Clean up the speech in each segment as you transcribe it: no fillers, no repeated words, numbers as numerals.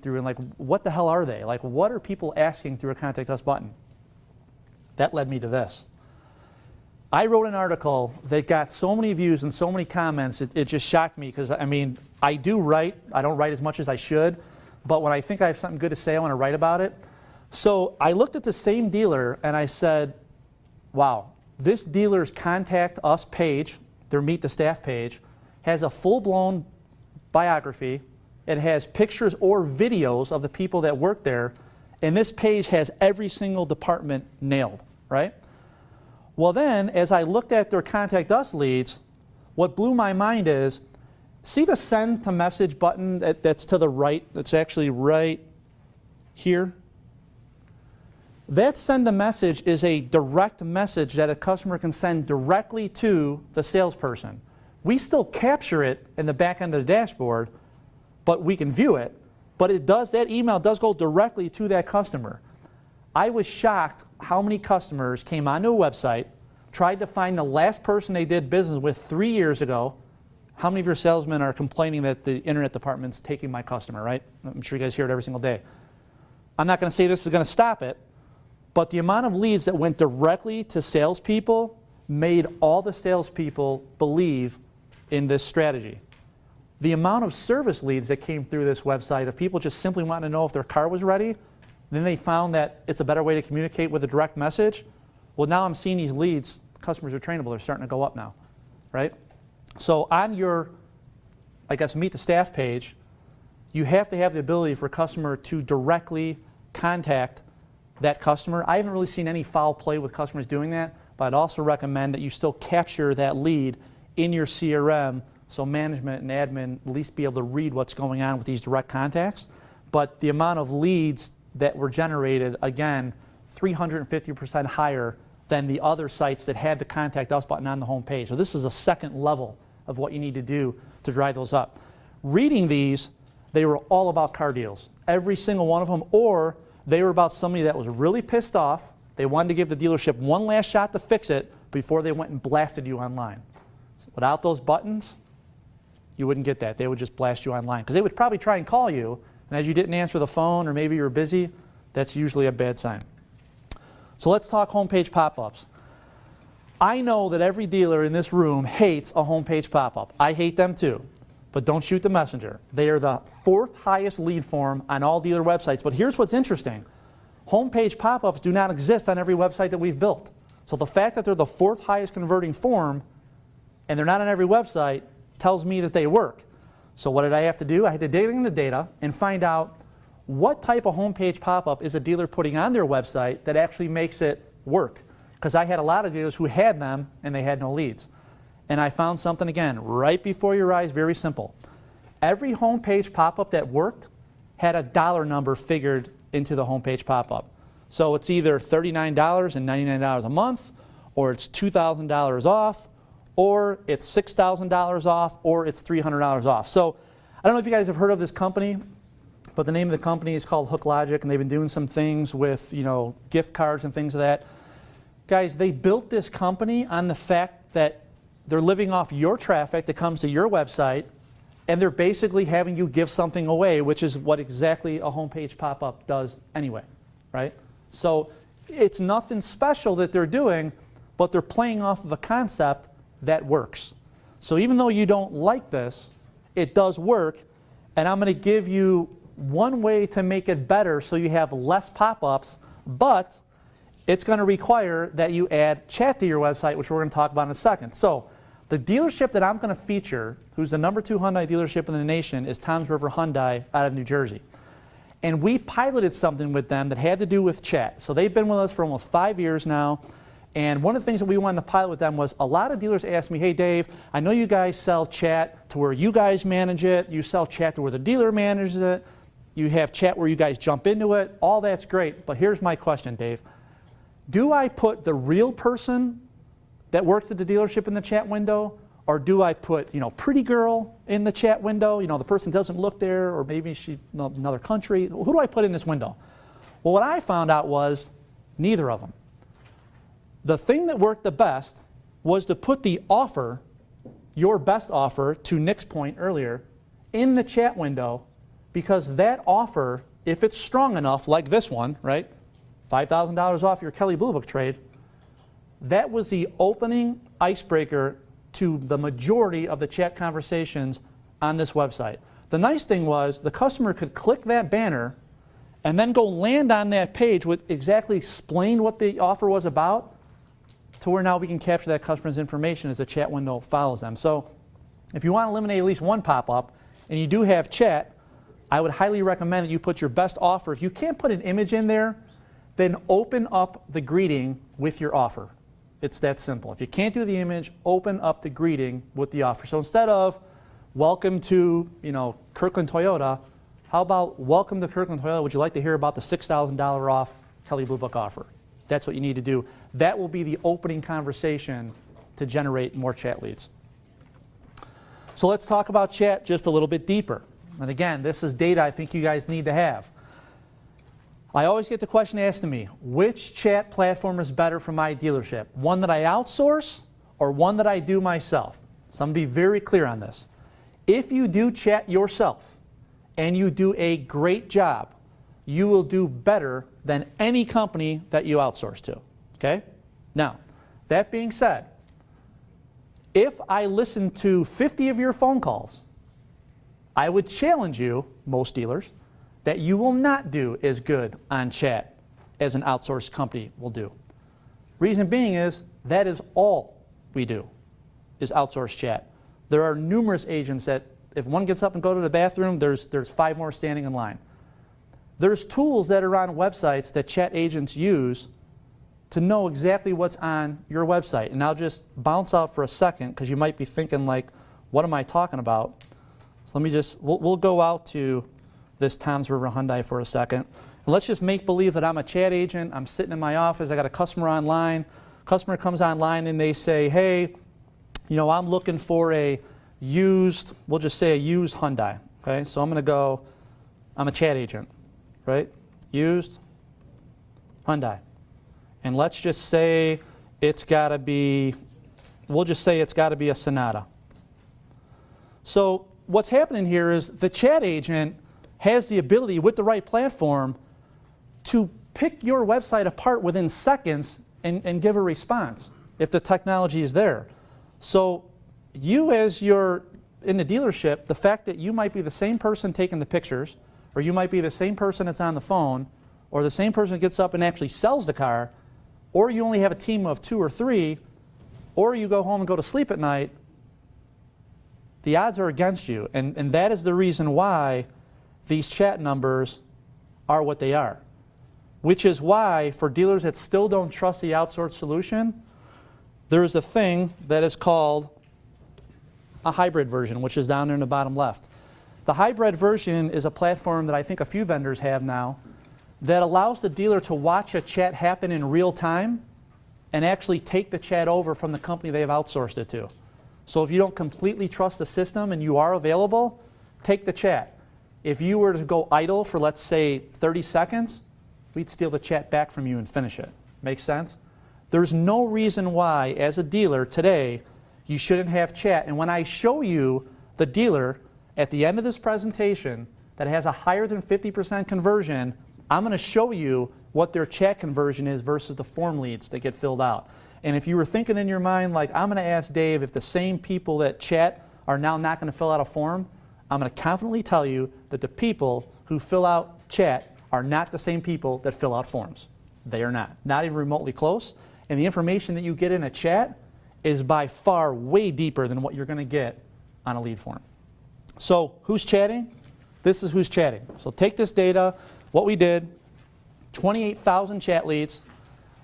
through and like, what the hell are they? Like, what are people asking through a Contact Us button? That led me to this. I wrote an article that got so many views and so many comments, it just shocked me because, I mean, I do write. I don't write as much as I should, but when I think I have something good to say, I want to write about it. So I looked at the same dealer and I said, wow, this dealer's Contact Us page, their Meet the Staff page, has a full-blown biography. It has pictures or videos of the people that work there, and this page has every single department nailed, right? Well then, as I looked at their Contact Us leads, what blew my mind is, see the send to message button that's to the right, that's actually right here? That send a message is a direct message that a customer can send directly to the salesperson. We still capture it in the back end of the dashboard, but we can view it. But it does, that email does go directly to that customer. I was shocked how many customers came onto a website, tried to find the last person they did business with 3 years ago. How many of your salesmen are complaining that the internet department's taking my customer, right? I'm sure you guys hear it every single day. I'm not going to say this is going to stop it, but the amount of leads that went directly to salespeople made all the salespeople believe in this strategy. The amount of service leads that came through this website of people just simply wanting to know if their car was ready, then they found that it's a better way to communicate with a direct message. Well, now I'm seeing these leads, customers are trainable, they're starting to go up now, right? So on your, I guess, Meet the Staff page, you have to have the ability for a customer to directly contact that customer. I haven't really seen any foul play with customers doing that, but I'd also recommend that you still capture that lead in your CRM so management and admin at least be able to read what's going on with these direct contacts. But the amount of leads that were generated, again, 350% higher than the other sites that had the Contact Us button on the home page. So this is a second level of what you need to do to drive those up. Reading these, they were all about car deals, every single one of them, or they were about somebody that was really pissed off. They wanted to give the dealership one last shot to fix it before they went and blasted you online. So without those buttons, you wouldn't get that. They would just blast you online because they would probably try and call you, and as you didn't answer the phone or maybe you were busy, that's usually a bad sign. So let's talk homepage pop-ups. I know that every dealer in this room hates a homepage pop-up. I hate them too, but don't shoot the messenger. They are the 4th highest lead form on all dealer websites, but here's what's interesting. Homepage pop-ups do not exist on every website that we've built. So the fact that they're the 4th highest converting form and they're not on every website tells me that they work. So what did I have to do? I had to dig into the data and find out what type of homepage pop-up is a dealer putting on their website that actually makes it work. Because I had a lot of dealers who had them and they had no leads. And I found something, again, right before your eyes, very simple. Every homepage pop-up that worked had a dollar number figured into the homepage pop-up. So it's either $39 and $99 a month, or it's $2,000 off, or it's $6,000 off, or it's $300 off. So I don't know if you guys have heard of this company, but the name of the company is called HookLogic, and they've been doing some things with, gift cards and things of that. Guys, they built this company on the fact that they're living off your traffic that comes to your website, and they're basically having you give something away, which is what exactly a homepage pop-up does anyway, right? So it's nothing special that they're doing, but they're playing off of a concept that works. So even though you don't like this, it does work, and I'm going to give you one way to make it better so you have less pop-ups, but it's going to require that you add chat to your website, which we're going to talk about in a second. So the dealership that I'm going to feature, who's the #2 Hyundai dealership in the nation, is Toms River Hyundai out of New Jersey. And we piloted something with them that had to do with chat. So they've been with us for almost 5 years now. And one of the things that we wanted to pilot with them was a lot of dealers asked me, hey Dave, I know you guys sell chat to where you guys manage it. You sell chat to where the dealer manages it. You have chat where you guys jump into it. All that's great. But here's my question, Dave. Do I put the real person that works at the dealership in the chat window, or do I put, pretty girl in the chat window? The person doesn't look there, or maybe she's another country. Who do I put in this window? Well, what I found out was neither of them. The thing that worked the best was to put the offer, your best offer, to Nick's point earlier, in the chat window, because that offer, if it's strong enough, like this one, right, $5,000 off your Kelley Blue Book trade, that was the opening icebreaker to the majority of the chat conversations on this website. The nice thing was the customer could click that banner and then go land on that page which exactly explained what the offer was about, to where now we can capture that customer's information as the chat window follows them. So if you want to eliminate at least one pop-up and you do have chat, I would highly recommend that you put your best offer. If you can't put an image in there, then open up the greeting with your offer. It's that simple. If you can't do the image, open up the greeting with the offer. So instead of welcome to, Kirkland Toyota, how about welcome to Kirkland Toyota, would you like to hear about the $6,000 off Kelley Blue Book offer? That's what you need to do. That will be the opening conversation to generate more chat leads. So let's talk about chat just a little bit deeper. And again, this is data I think you guys need to have. I always get the question asked to me, which chat platform is better for my dealership? One that I outsource or one that I do myself? So I'm going to be very clear on this. If you do chat yourself and you do a great job, you will do better than any company that you outsource to. Okay? Now, that being said, if I listen to 50 of your phone calls, I would challenge you, most dealers, that you will not do as good on chat as an outsourced company will do. Reason being is that is all we do, is outsource chat. There are numerous agents that if one gets up and go to the bathroom, there's 5 more standing in line. There's tools that are on websites that chat agents use to know exactly what's on your website. And I'll just bounce out for a second because you might be thinking like, what am I talking about? So let me just, we'll go out to this Toms River Hyundai for a second. And let's just make believe that I'm a chat agent. I'm sitting in my office. I got a customer online. Customer comes online and they say, hey, I'm looking for a used, we'll just say a used Hyundai. Okay, so I'm going to go, I'm a chat agent, right? Used Hyundai. And let's just say it's got to be, we'll just say it's got to be a Sonata. So what's happening here is the chat agent has the ability with the right platform to pick your website apart within seconds and give a response if the technology is there. So you, as you're in the dealership, the fact that you might be the same person taking the pictures, or you might be the same person that's on the phone, or the same person that gets up and actually sells the car, or you only have a team of 2 or 3, or you go home and go to sleep at night, the odds are against you. And that is the reason why these chat numbers are what they are. Which is why, for dealers that still don't trust the outsourced solution, there is a thing that is called a hybrid version, which is down there in the bottom left. The hybrid version is a platform that I think a few vendors have now that allows the dealer to watch a chat happen in real time and actually take the chat over from the company they've outsourced it to. So if you don't completely trust the system and you are available, take the chat. If you were to go idle for, let's say, 30 seconds, we'd steal the chat back from you and finish it. Make sense? There's no reason why, as a dealer today, you shouldn't have chat. And when I show you the dealer at the end of this presentation that has a higher than 50% conversion, I'm going to show you what their chat conversion is versus the form leads that get filled out. And if you were thinking in your mind, like, I'm going to ask Dave if the same people that chat are now not going to fill out a form, I'm going to confidently tell you that the people who fill out chat are not the same people that fill out forms. They are not even remotely close. And the information that you get in a chat is by far way deeper than what you're going to get on a lead form. So who's chatting? This is who's chatting. So take this data, what we did, 28,000 chat leads.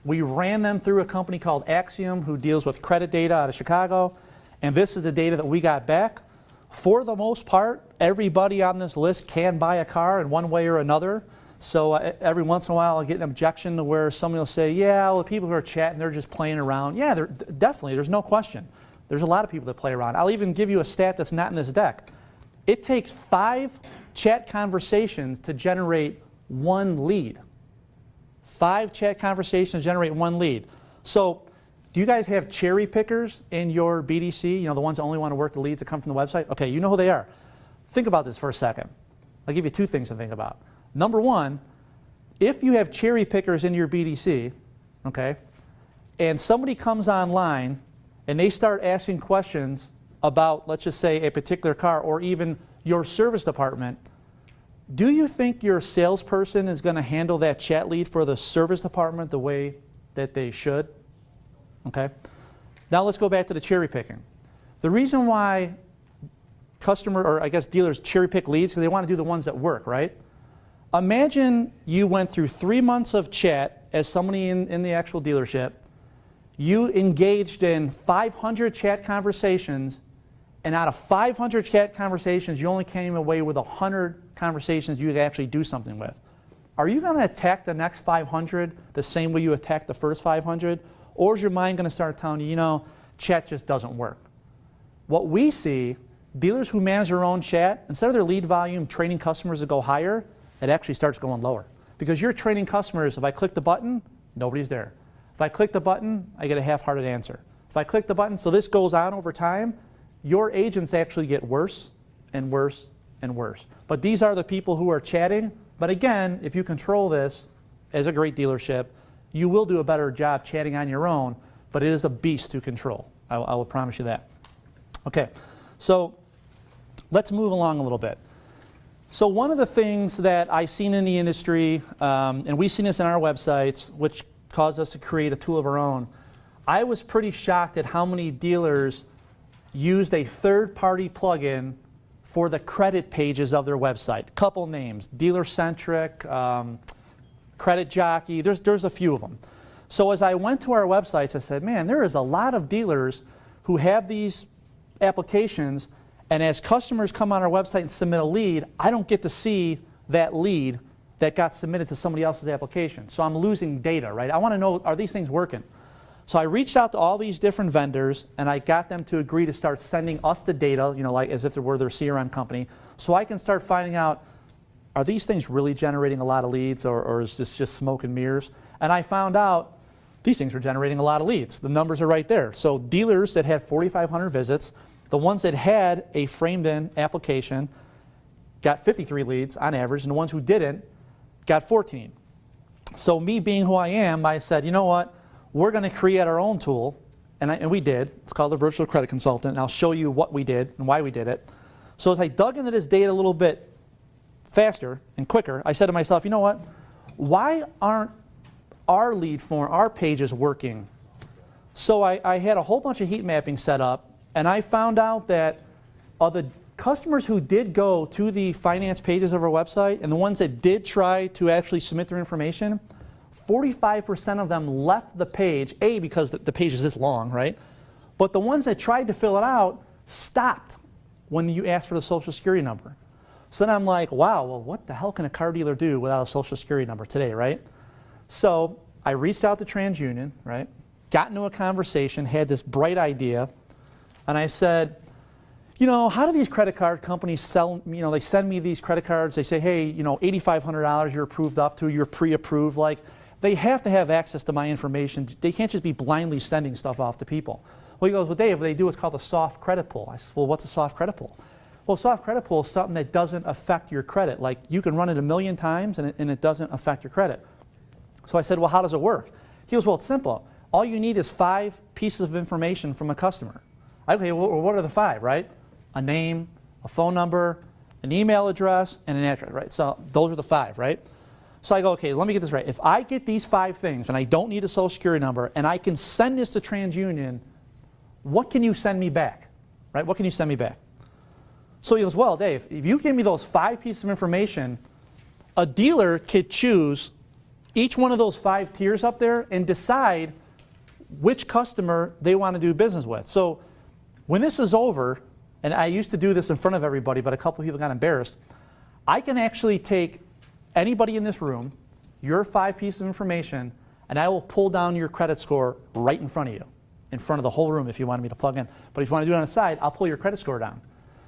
We ran them through a company called Axiom, who deals with credit data out of Chicago. And this is the data that we got back. For the most part, everybody on this list can buy a car in one way or another. So every once in a while I'll get an objection to where somebody will say, yeah, well, the people who are chatting, they're just playing around. Yeah, definitely, there's no question. There's a lot of people that play around. I'll even give you a stat that's not in this deck. It takes 5 chat conversations to generate 1 lead. 5 chat conversations generate 1 lead. So do you guys have cherry pickers in your BDC? The ones that only want to work the leads that come from the website? Okay, you know who they are. Think about this for a second. I'll give you two things to think about. Number one, if you have cherry pickers in your BDC, okay, and somebody comes online and they start asking questions about, let's just say, a particular car or even your service department, do you think your salesperson is going to handle that chat lead for the service department the way that they should? Okay. Now let's go back to the cherry picking. The reason why dealers cherry pick leads is because they want to do the ones that work, right? Imagine you went through 3 months of chat as somebody in the actual dealership. You engaged in 500 chat conversations, and out of 500 chat conversations, you only came away with 100 conversations you could actually do something with. Are you going to attack the next 500 the same way you attacked the first 500? Or is your mind going to start telling you, you know, chat just doesn't work? What we see, dealers who manage their own chat, instead of their lead volume training customers to go higher, it actually starts going lower. Because you're training customers, if I click the button, nobody's there. If I click the button, I get a half-hearted answer. If I click the button, so this goes on over time, your agents actually get worse and worse and worse. But these are the people who are chatting. But again, if you control this as a great dealership, you will do a better job chatting on your own, but it is a beast to control. I will promise you that. Okay, so let's move along a little bit. So one of the things that I've seen in the industry, and we've seen this in our websites, which caused us to create a tool of our own, I was pretty shocked at how many dealers used a third-party plugin for the credit pages of their website. Couple names, DealerCentric, Credit Jockey, there's a few of them. So as I went to our websites, I said, man, there is a lot of dealers who have these applications, and as customers come on our website and submit a lead, I don't get to see that lead that got submitted to somebody else's application. So I'm losing data, right? I want to know, are these things working? So I reached out to all these different vendors, and I got them to agree to start sending us the data, you know, like as if it were their CRM company, so I can start finding out, are these things really generating a lot of leads, or is this just smoke and mirrors? And I found out these things were generating a lot of leads. The numbers are right there. So dealers that had 4,500 visits, the ones that had a framed-in application got 53 leads on average, and the ones who didn't got 14. So me being who I am, I said, you know what? We're going to create our own tool, and we did. It's called the Virtual Credit Consultant, and I'll show you what we did and why we did it. So as I dug into this data a little bit faster and quicker, I said to myself, you know what? Why aren't our lead form, our pages working? So I had a whole bunch of heat mapping set up, and I found out that of the customers who did go to the finance pages of our website and the ones that did try to actually submit their information, 45% of them left the page, A, because the page is this long, right? But the ones that tried to fill it out stopped when you asked for the Social Security number. So then I'm like, wow, well, what the hell can a car dealer do without a Social Security number today, right? So I reached out to TransUnion, right? Got into a conversation, had this bright idea, and I said, you know, how do these credit card companies sell, you know, they send me these credit cards, they say, hey, you know, $8,500 you're approved up to, you're pre-approved, like, they have to have access to my information. They can't just be blindly sending stuff off to people. Well, he goes, well, Dave, they do what's called a soft credit pull. I said, well, what's a soft credit pull? Well, soft credit pull is something that doesn't affect your credit. Like, you can run it 1,000,000 times and it doesn't affect your credit. So I said, well, how does it work? He goes, well, it's simple. All you need is 5 pieces of information from a customer. Okay, well, what are the 5, right? A name, a phone number, an email address, and an address, right? So those are the 5, right? So I go, okay, let me get this right. If I get these 5 things and I don't need a Social Security number and I can send this to TransUnion, what can you send me back, right? What can you send me back? So he goes, well, Dave, if you give me those 5 pieces of information, a dealer could choose each one of those 5 tiers up there and decide which customer they want to do business with. So when this is over, and I used to do this in front of everybody, but a couple of people got embarrassed, I can actually take anybody in this room, your 5 pieces of information, and I will pull down your credit score right in front of you, in front of the whole room if you wanted me to plug in. But if you want to do it on the side, I'll pull your credit score down.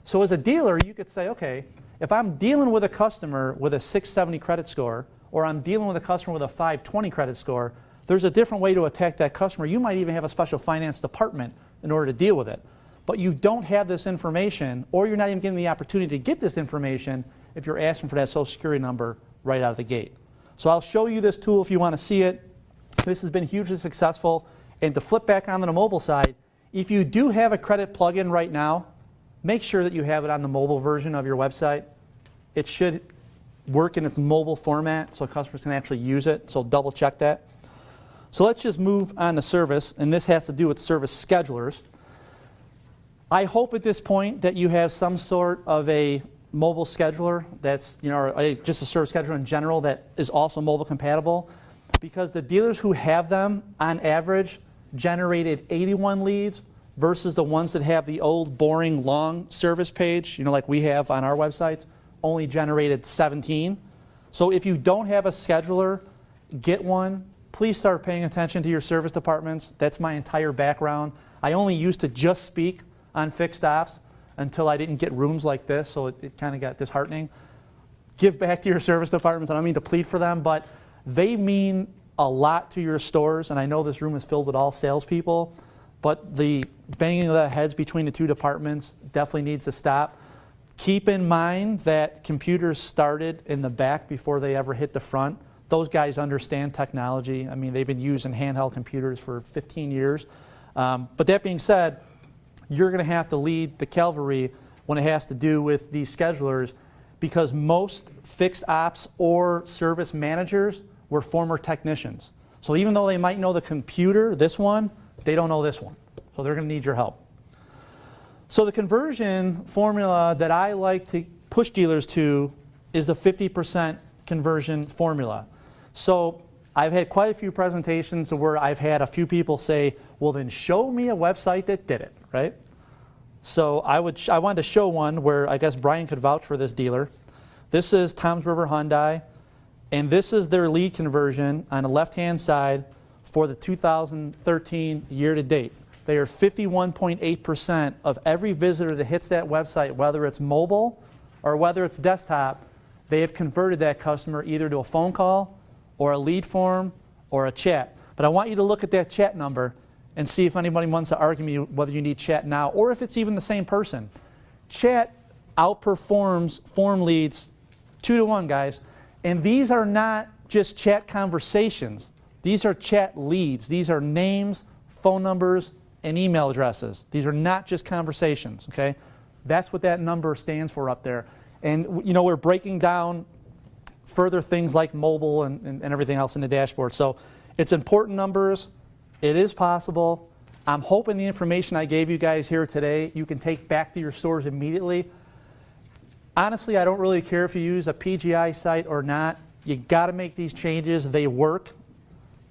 So as a dealer, you could say, okay, if I'm dealing with a customer with a 670 credit score, or I'm dealing with a customer with a 520 credit score, there's a different way to attack that customer. You might even have a special finance department in order to deal with it. But you don't have this information, or you're not even given the opportunity to get this information if you're asking for that social security number right out of the gate. So I'll show you this tool if you want to see it. This has been hugely successful. And to flip back onto the mobile side, if you do have a credit plugin right now, make sure that you have it on the mobile version of your website. It should work in its mobile format so customers can actually use it, so double check that. So let's just move on to service, and this has to do with service schedulers. I hope at this point that you have some sort of a mobile scheduler that's, or just a service scheduler in general that is also mobile compatible, because the dealers who have them, on average, generated 81 leads versus the ones that have the old, boring, long service page, like we have on our websites, only generated 17. So if you don't have a scheduler, get one. Please start paying attention to your service departments. That's my entire background. I only used to just speak on fixed ops until I didn't get rooms like this, so it kind of got disheartening. Give back to your service departments. I don't mean to plead for them, but they mean a lot to your stores, and I know this room is filled with all salespeople, but the banging of the heads between the two departments definitely needs to stop. Keep in mind that computers started in the back before they ever hit the front. Those guys understand technology. I mean, they've been using handheld computers for 15 years. But that being said, you're going to have to lead the cavalry when it has to do with these schedulers, because most fixed ops or service managers were former technicians. So even though they might know the computer, this one, they don't know this one. So they're going to need your help. So the conversion formula that I like to push dealers to is the 50% conversion formula. So I've had quite a few presentations where I've had a few people say, well, then show me a website that did it, right? So I wanted to show one where I guess Brian could vouch for this dealer. This is Toms River Hyundai, and this is their lead conversion on the left-hand side for the 2013 year-to-date. They are 51.8% of every visitor that hits that website, whether it's mobile or whether it's desktop, they have converted that customer either to a phone call or a lead form or a chat. But I want you to look at that chat number and see if anybody wants to argue me whether you need chat now or if it's even the same person. Chat outperforms form leads 2-to-1, guys. And these are not just chat conversations. These are chat leads. These are names, phone numbers, and email addresses. These are not just conversations, okay? That's what that number stands for up there. And we're breaking down further things like mobile and everything else in the dashboard. So it's important numbers. It is possible. I'm hoping the information I gave you guys here today, you can take back to your stores immediately. Honestly, I don't really care if you use a PGI site or not. You got to make these changes. They work.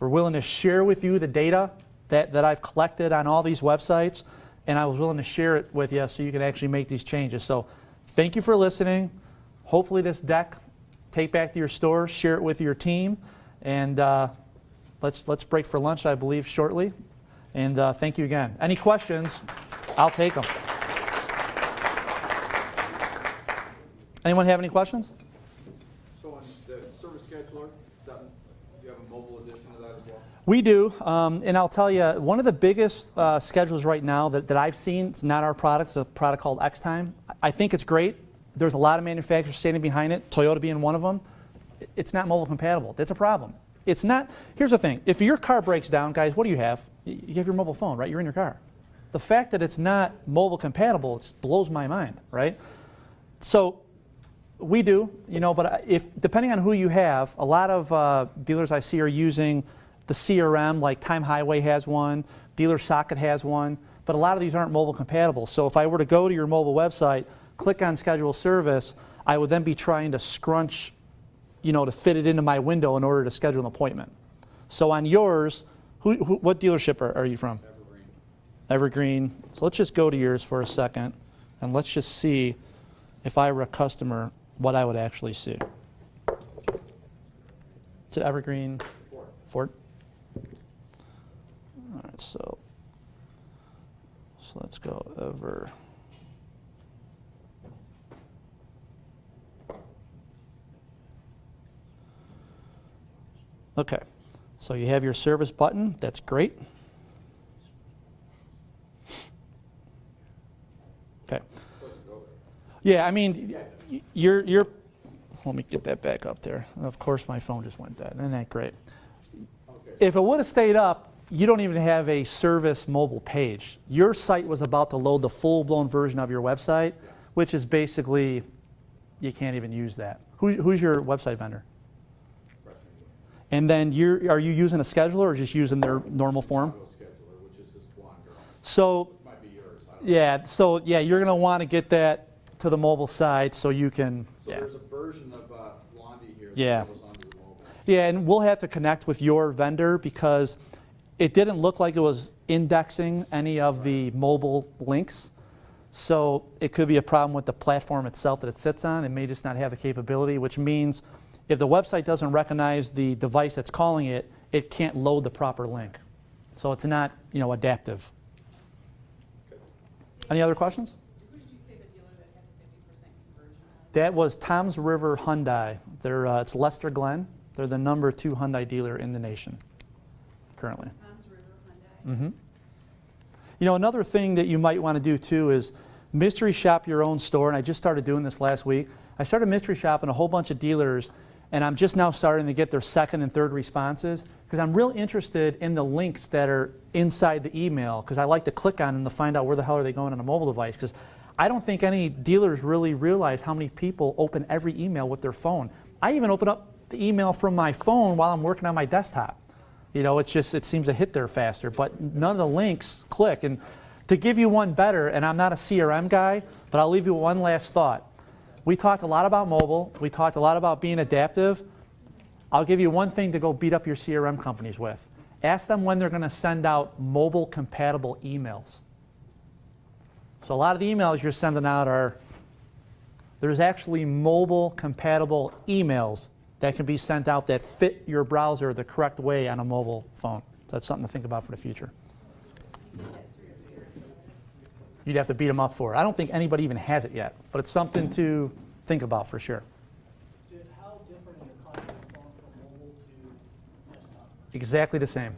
We're willing to share with you the data that I've collected on all these websites, and I was willing to share it with you so you can actually make these changes. So thank you for listening. Hopefully this deck, take back to your store, share it with your team, and let's break for lunch, I believe, shortly. And thank you again. Any questions? I'll take them. Anyone have any questions? So on the service scheduler, do you have a mobile edition of that as well? We do, and I'll tell you, one of the biggest schedules right now that I've seen, it's not our product, it's a product called X-Time. I think it's great. There's a lot of manufacturers standing behind it, Toyota being one of them. It's not mobile compatible. That's a problem. It's not, here's the thing, if your car breaks down, guys, what do you have? You have your mobile phone, right? You're in your car. The fact that it's not mobile compatible just blows my mind, right? So we do, but depending on who you have, a lot of dealers I see are using the CRM, like Time Highway has one, Dealer Socket has one, but a lot of these aren't mobile compatible. So if I were to go to your mobile website, click on Schedule Service, I would then be trying to scrunch, to fit it into my window in order to schedule an appointment. So on yours, what dealership are you from? Evergreen. Evergreen. So let's just go to yours for a second, and let's just see if I were a customer, what I would actually see. Is it Evergreen? Ford. All right, so let's go over. Okay, so you have your service button. That's great. Okay. Yeah, I mean, you're Let me get that back up there. Of course, my phone just went dead. Isn't that great? Okay, so If it would have stayed up, you don't even have a service mobile page. Your site was about to load the full-blown version of your website, which is basically, you can't even use that. Who's your website vendor? freshman year, And then are you using a scheduler or just using their normal form? Auto scheduler, which is this one girl. So, Might be yours, I don't know. yeah, you're going to want to get that to the mobile side so you can, So yeah. there's a version of Blondie here Yeah. that goes onto the mobile. Yeah, and we'll have to connect with your vendor because it didn't look like it was indexing any of the mobile links. So it could be a problem with the platform itself that it sits on. It may just not have the capability, which means if the website doesn't recognize the device that's calling it, it can't load the proper link. So it's not, adaptive. Any other questions? Who did you say the dealer that had the 50% conversion on? That was Tom's River Hyundai. It's Lester Glenn. They're the number 2 Hyundai dealer in the nation currently. Tom's River Hyundai? Another thing that you might want to do too is mystery shop your own store, and I just started doing this last week. I started mystery shopping a whole bunch of dealers, and I'm just now starting to get their second and third responses because I'm real interested in the links that are inside the email because I like to click on them to find out where the hell are they going on a mobile device because I don't think any dealers really realize how many people open every email with their phone. I even open up the email from my phone while I'm working on my desktop. It seems to hit there faster, but none of the links click. And to give you one better, and I'm not a CRM guy, but I'll leave you one last thought. We talked a lot about mobile. We talked a lot about being adaptive. I'll give you one thing to go beat up your CRM companies with. Ask them when they're going to send out mobile compatible emails. So a lot of the emails you're sending out there's actually mobile compatible emails that can be sent out that fit your browser the correct way on a mobile phone. So that's something to think about for the future. You'd have to beat them up for it. I don't think anybody even has it yet, but it's something to think about for sure. How different is your content going from mobile to desktop? Exactly the same.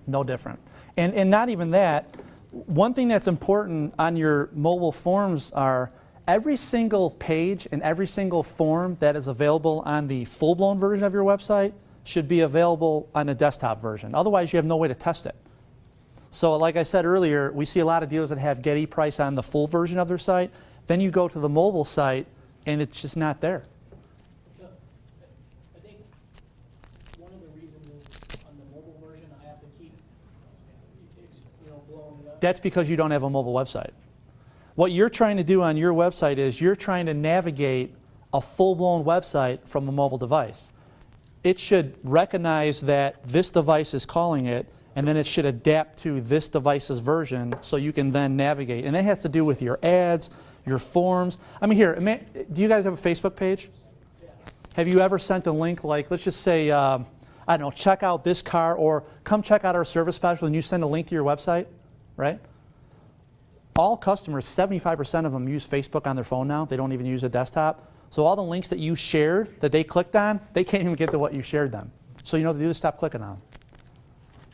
No different. And not even that. One thing that's important on your mobile forms are every single page and every single form that is available on the full-blown version of your website should be available on a desktop version. Otherwise, you have no way to test it. So like I said earlier, we see a lot of dealers that have Getty price on the full version of their site. Then you go to the mobile site, and it's just not there. So, I think one of the reasons is on the mobile version, I have to keep, blowing it up. That's because you don't have a mobile website. What you're trying to do on your website is you're trying to navigate a full-blown website from a mobile device. It should recognize that this device is calling it, and then it should adapt to this device's version so you can then navigate. And that has to do with your ads, your forms. I mean, do you guys have a Facebook page? Yeah. Have you ever sent a link like, let's just say, I don't know, check out this car or come check out our service special, and you send a link to your website, right? All customers, 75% of them use Facebook on their phone now. They don't even use a desktop. So all the links that you shared, that they clicked on, they can't even get to what you shared them. So you know what to do is stop clicking on them.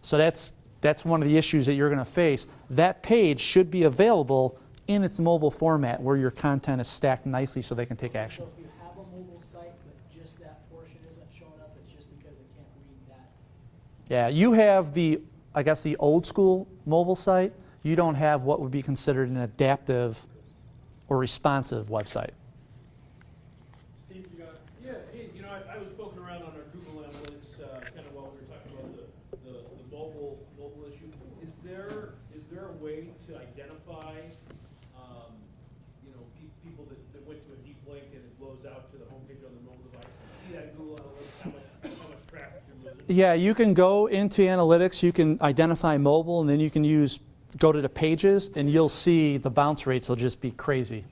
So that's one of the issues that you're going to face. That page should be available in its mobile format where your content is stacked nicely so they can take action. So if you have a mobile site, but just that portion isn't showing up, it's just because they can't read that. Yeah, you have the old school mobile site. You don't have what would be considered an adaptive or responsive website. Steve, you got? Yeah, hey, I was poking around on our Google Analytics, kind of while we were talking about the mobile issue. Is there a way to identify, people that went to a deep link and it blows out to the homepage on the mobile device and see that in Google Analytics, how much traffic you're losing? Yeah, you can go into analytics, you can identify mobile, and then you can go to the pages, and you'll see the bounce rates will just be crazy.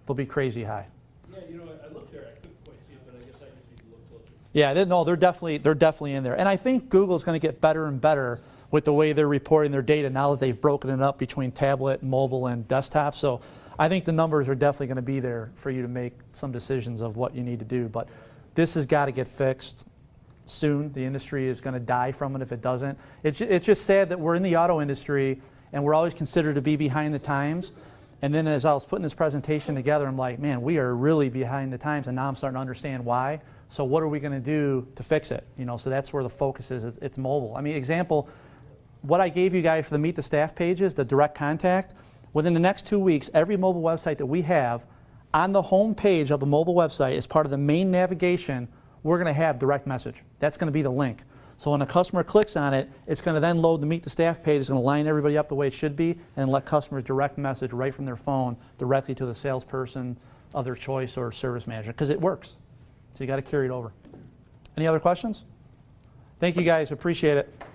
They'll be crazy high. Yeah, I looked there, I couldn't quite see it, but I guess I just need to look closer. Yeah, they're definitely in there. And I think Google's going to get better and better with the way they're reporting their data now that they've broken it up between tablet, mobile, and desktop. So I think the numbers are definitely going to be there for you to make some decisions of what you need to do. But this has got to get fixed soon. The industry is going to die from it if it doesn't. It's just sad that we're in the auto industry and we're always considered to be behind the times. And then as I was putting this presentation together, I'm like, man, we are really behind the times, and now I'm starting to understand why. So what are we going to do to fix it? You know, so that's where the focus is. It's mobile. I mean, example, what I gave you guys for the Meet the Staff pages, the direct contact, within the next 2 weeks, every mobile website that we have, on the home page of the mobile website, as part of the main navigation, we're going to have direct message. That's going to be the link. So when a customer clicks on it, it's going to then load the Meet the Staff page. It's going to line everybody up the way it should be and let customers direct message right from their phone directly to the salesperson of their choice or service manager, because it works. So you got to carry it over. Any other questions? Thank you guys. Appreciate it.